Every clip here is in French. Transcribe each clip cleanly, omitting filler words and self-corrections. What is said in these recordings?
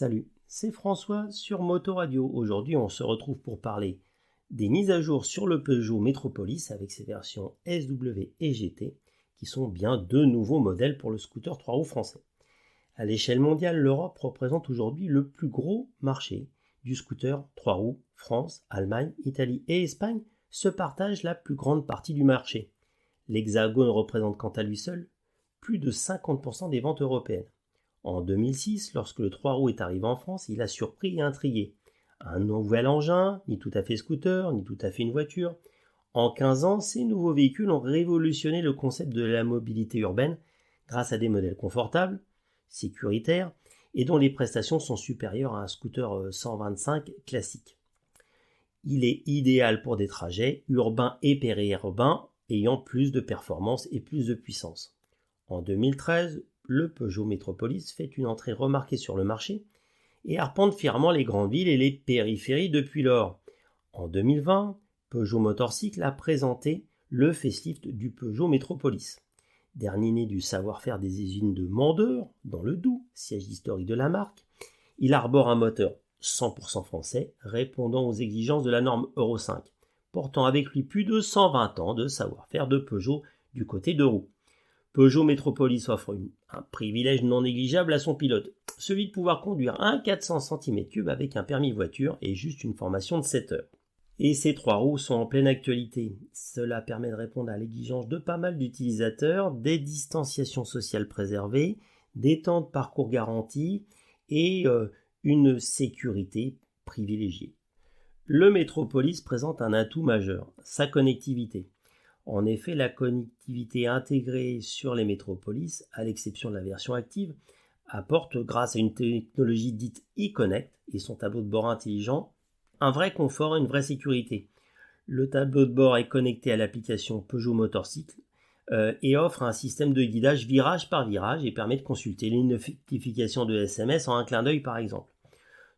Salut, c'est François sur Motoradio. Aujourd'hui, on se retrouve pour parler des mises à jour sur le Peugeot Metropolis avec ses versions SW et GT, qui sont bien deux nouveaux modèles pour le scooter 3 roues français. À l'échelle mondiale, l'Europe représente aujourd'hui le plus gros marché du scooter 3 roues. France, Allemagne, Italie et Espagne se partagent la plus grande partie du marché. L'Hexagone représente quant à lui seul plus de 50% des ventes européennes. En 2006, lorsque le 3 roues est arrivé en France, il a surpris et intrigué. Un nouvel engin, ni tout à fait scooter, ni tout à fait une voiture. En 15 ans, ces nouveaux véhicules ont révolutionné le concept de la mobilité urbaine grâce à des modèles confortables, sécuritaires et dont les prestations sont supérieures à un scooter 125 classique. Il est idéal pour des trajets urbains et périurbains ayant plus de performance et plus de puissance. En 2013, le Peugeot Metropolis fait une entrée remarquée sur le marché et arpente fièrement les grandes villes et les périphéries depuis lors. En 2020, Peugeot Motorcycle a présenté le facelift du Peugeot Metropolis. Dernier né du savoir-faire des usines de Mandeur, dans le Doubs, siège historique de la marque, il arbore un moteur 100% français répondant aux exigences de la norme Euro 5, portant avec lui plus de 120 ans de savoir-faire de Peugeot du côté de roues. Peugeot Metropolis offre un privilège non négligeable à son pilote, celui de pouvoir conduire un 400 cm3 avec un permis voiture et juste une formation de 7 heures. Et ces 3 roues sont en pleine actualité. Cela permet de répondre à l'exigence de pas mal d'utilisateurs, des distanciations sociales préservées, des temps de parcours garantis et une sécurité privilégiée. Le Metropolis présente un atout majeur, sa connectivité. En effet, la connectivité intégrée sur les Metropolis, à l'exception de la version active, apporte, grâce à une technologie dite e-Connect et son tableau de bord intelligent, un vrai confort et une vraie sécurité. Le tableau de bord est connecté à l'application Peugeot Motorcycle et offre un système de guidage virage par virage et permet de consulter les notifications de SMS en un clin d'œil par exemple.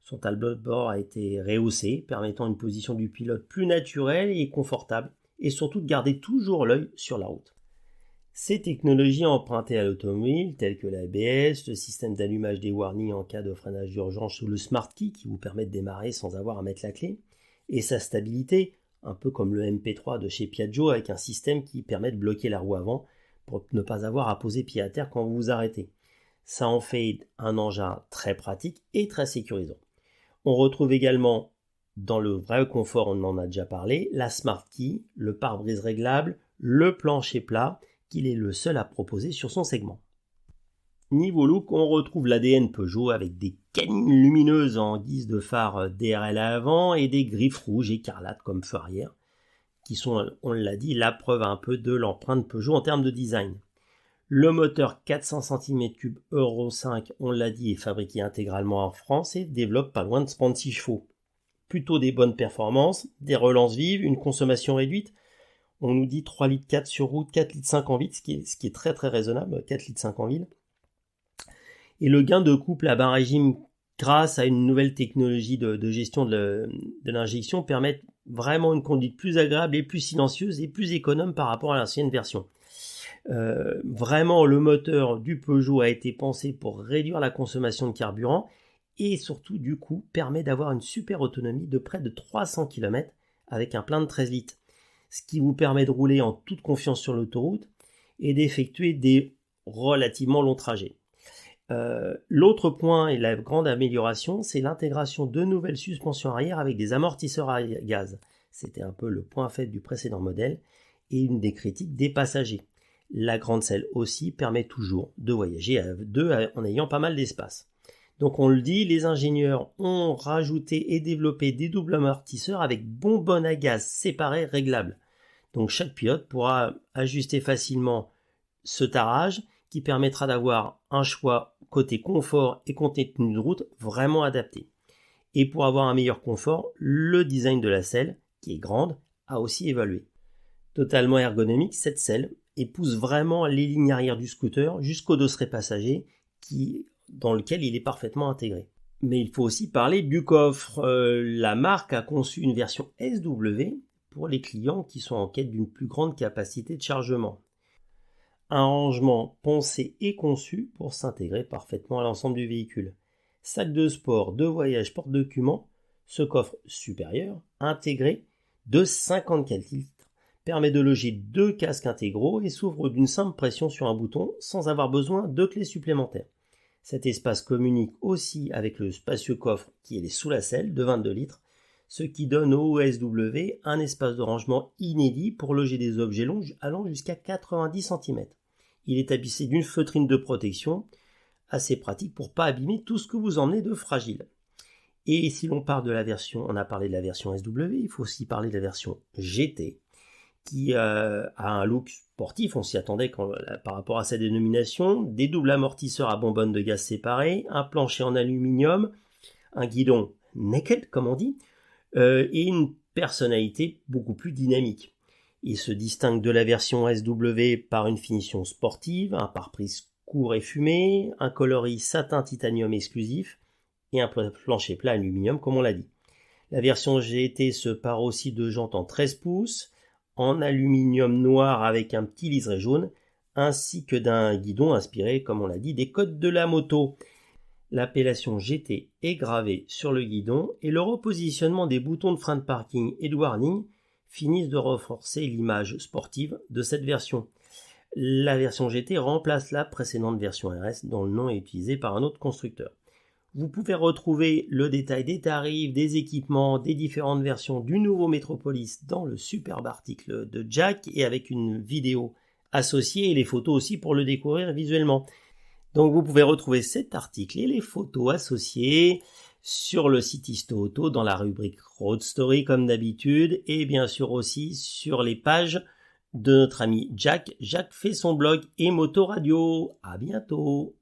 Son tableau de bord a été rehaussé, permettant une position du pilote plus naturelle et confortable, et surtout de garder toujours l'œil sur la route. Ces technologies empruntées à l'automobile, telles que l'ABS, le système d'allumage des warnings en cas de freinage d'urgence ou le Smart Key qui vous permet de démarrer sans avoir à mettre la clé, et sa stabilité, un peu comme le MP3 de chez Piaggio avec un système qui permet de bloquer la roue avant pour ne pas avoir à poser pied à terre quand vous vous arrêtez. Ça en fait un engin très pratique et très sécurisant. On retrouve également dans le vrai confort, on en a déjà parlé, la Smart Key, le pare-brise réglable, le plancher plat, qu'il est le seul à proposer sur son segment. Niveau look, on retrouve l'ADN Peugeot avec des canines lumineuses en guise de phare DRL à l'avant et des griffes rouges écarlates comme feu arrière, qui sont, on l'a dit, la preuve un peu de l'empreinte Peugeot en termes de design. Le moteur 400 cm3 Euro 5, on l'a dit, est fabriqué intégralement en France et développe pas loin de 36 chevaux. Plutôt des bonnes performances, des relances vives, une consommation réduite. On nous dit 3,4 litres sur route, 4,5 litres en ville, ce qui est très très raisonnable, 4,5 litres en ville. Et le gain de couple à bas régime grâce à une nouvelle technologie de gestion de l'injection permet vraiment une conduite plus agréable et plus silencieuse et plus économe par rapport à l'ancienne version. Vraiment, le moteur du Peugeot a été pensé pour réduire la consommation de carburant et surtout, du coup, permet d'avoir une super autonomie de près de 300 km avec un plein de 13 litres, ce qui vous permet de rouler en toute confiance sur l'autoroute et d'effectuer des relativement longs trajets. L'autre point et la grande amélioration, c'est l'intégration de nouvelles suspensions arrière avec des amortisseurs à gaz. C'était un peu le point faible du précédent modèle et une des critiques des passagers. La grande selle aussi permet toujours de voyager à deux en ayant pas mal d'espace. Donc on le dit, les ingénieurs ont rajouté et développé des doubles amortisseurs avec bonbonne à gaz séparées réglables. Donc chaque pilote pourra ajuster facilement ce tarage qui permettra d'avoir un choix côté confort et contenu de route vraiment adapté. Et pour avoir un meilleur confort, le design de la selle, qui est grande, a aussi évolué. Totalement ergonomique, cette selle pousse vraiment les lignes arrière du scooter jusqu'au dosseret passager dans lequel il est parfaitement intégré. Mais il faut aussi parler du coffre. La marque a conçu une version SW pour les clients qui sont en quête d'une plus grande capacité de chargement. Un rangement pensé et conçu pour s'intégrer parfaitement à l'ensemble du véhicule. sac de sport, de voyage, porte-documents. Ce coffre supérieur, intégré de 54 litres, permet de loger 2 casques intégraux et s'ouvre d'une simple pression sur un bouton sans avoir besoin de clés supplémentaires. Cet espace communique aussi avec le spacieux coffre qui est sous la selle de 22 litres, ce qui donne au ESW un espace de rangement inédit pour loger des objets longs allant jusqu'à 90 cm. Il est tapissé d'une feutrine de protection, assez pratique pour ne pas abîmer tout ce que vous emmenez de fragile. Et si l'on parle de la version, on a parlé de la version SW, il faut aussi parler de la version GT, qui a un look sportif, on s'y attendait par rapport à sa dénomination, des doubles amortisseurs à bonbonnes de gaz séparés, un plancher en aluminium, un guidon naked comme on dit, et une personnalité beaucoup plus dynamique. Il se distingue de la version SW par une finition sportive, un pare-brise court et fumé, un coloris satin titanium exclusif et un plancher plat aluminium comme on l'a dit. La version GT se pare aussi de jantes en 13 pouces, en aluminium noir avec un petit liseré jaune, ainsi que d'un guidon inspiré, comme on l'a dit, des codes de la moto. L'appellation GT est gravée sur le guidon et le repositionnement des boutons de frein de parking et de warning finissent de renforcer l'image sportive de cette version. La version GT remplace la précédente version RS dont le nom est utilisé par un autre constructeur. Vous pouvez retrouver le détail des tarifs, des équipements, des différentes versions du nouveau Metropolis dans le superbe article de Jack et avec une vidéo associée et les photos aussi pour le découvrir visuellement. Donc vous pouvez retrouver cet article et les photos associées sur le site Histo Auto dans la rubrique Road Story comme d'habitude et bien sûr aussi sur les pages de notre ami Jack. Jack fait son blog et Moto Radio. À bientôt.